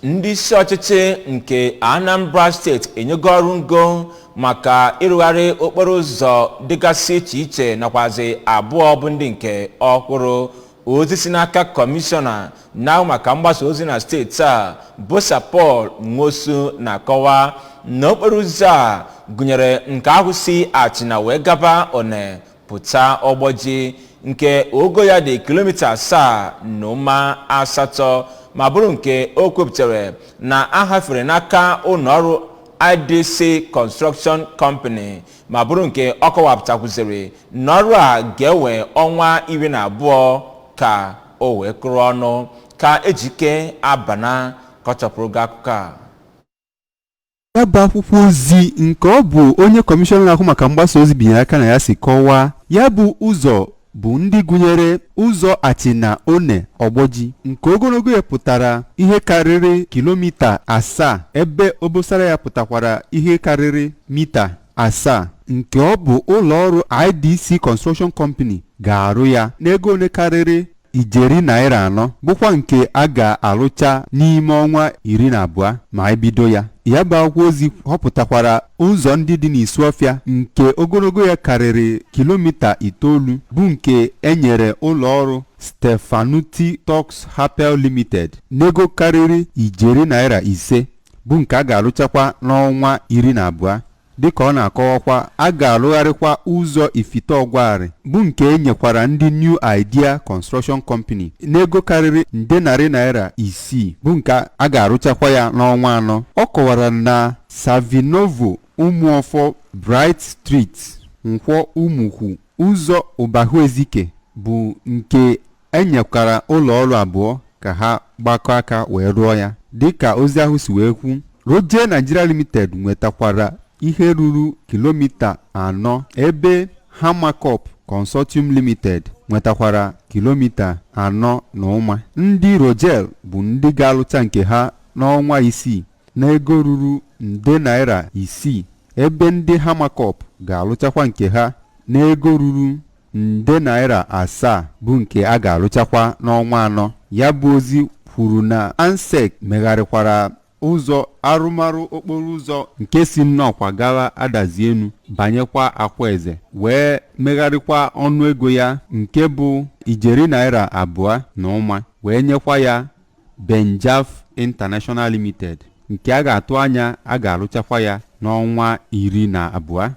ndị isi ọchịchị nke Anambra steeti enyego ọrụ ngo maka ịrụgharị okporo ụzọ dịgasị iche iche nakwazi abụọ bụ ndị nke ọhụrụ. Ozi si n'aka kọmishọna na maka mgbasa ozi na steeti a bụ Paul Nwosu na-akọwa na okporo ụzọ a gụnyere nke ahụ si Achịna wee gaba One pụta Ọgbọji nke ogo ya dị kilomita 7.8 ma bụrụ nke o kwupụtara na ahafere n'aka ụlọọrụ IDC Construction Company ma bụrụ nke ọ kọwapụtakwuziri na ọrụ a ga-ewe ọnwa 12 ka o wee kụrụ ọnụ ka ejike abana kọchapụrụ gị akụkọ a. Ya bụ akwụkwọ ozi nke ọ bụ onye kọmishọna na-ahụ maka mgbasa ozi binyere aka na ya si kọwaa ya bụ ụzọ bụ ndị gụnyere ụzọ Achịna One Ọgbọji nke ogologo ya pụtara ihe karịrị kilomita 7 ebe obosara ya pụtakwara ihe karịrị mita 7 nke ọ bụ ụlọọrụ IDC Construction Company ga-arụ ya n'ego one karịrị ijeri naira 4 bụkwa nke a ga-arụcha n'ime ọnwa 12 ma ebido ya. Ya bụ akwụkwọ ozi họpụtakwara ụzọ ndị dị n'Isuọfịa nke ogologo ya karịrị kilomita 9 bụ nke enyere ụlọọrụ Stefanuti Tox Hapel Limited n'ego karịrị ijeri naira 5 bụ nke a ga-arụchakwa n'ọnwa 12. Dịka ọ na-akọwakwa a ga-arụgharịkwa ụzọ Ifite Ọgwarị bụ nke enyekwara ndị New Idea Construction Company n'ego karịrị nde narị naira 6 bụ nke a ga-arụchakwa ya n'ọnwa 4. Ọ kọwara na Savinovo Ụmụọfọ Bright Street Nkwọ Ụmụkwu ụzọ Ụbahuezike bụ nke enyekwara ụlọọrụ abụọ ka ha gbakọ aka wee rụọ ya. Dịka ozi ahụ si wee kwu, Roje Nigeria Limited nwetakwara ihe ruru kilomita 4 ebe Hamakop Consortium Limited nwetakwara kilomita 4.1. Ndị Rogel bụ ndị ga-alụcha nke ha n'ọnwa 6 n'ego ruru nde naira 6 ebe ndị Hamakop ga-alụchakwa nke ha n'ego ruru nde naira 7 bụ nke a ga-alụchakwa n'ọnwa 4. Ya bụ ozi kwuru na ANSEC megharịkwara ụzọ arụmarụ okporo ụzọ nke si nnọkwa gawa Adazienu banyekwa Akwaeze wee megharịkwa ọnụego ya nke bụ ijeri naira 2.1 wee nyekwa ya Benjaf International Limited nke a ga-atụ anya a ga-arụchakwa ya n'ọnwa 12.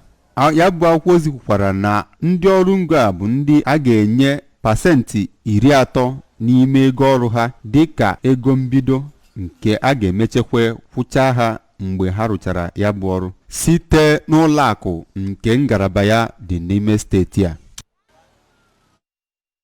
Ya bụ akwụkwọ ozi kwukwara na ndị ọrụ ngo a bụ ndị a ga-enye pasentị 30 n'ime ego ọrụ ha dịka ego mbido nke a ga-emechekwa kwụcha ha mgbe ha rụchara ya bụ ọrụ site n'ụlọ akụ nke ngalaba ya dị n'ime steeti a.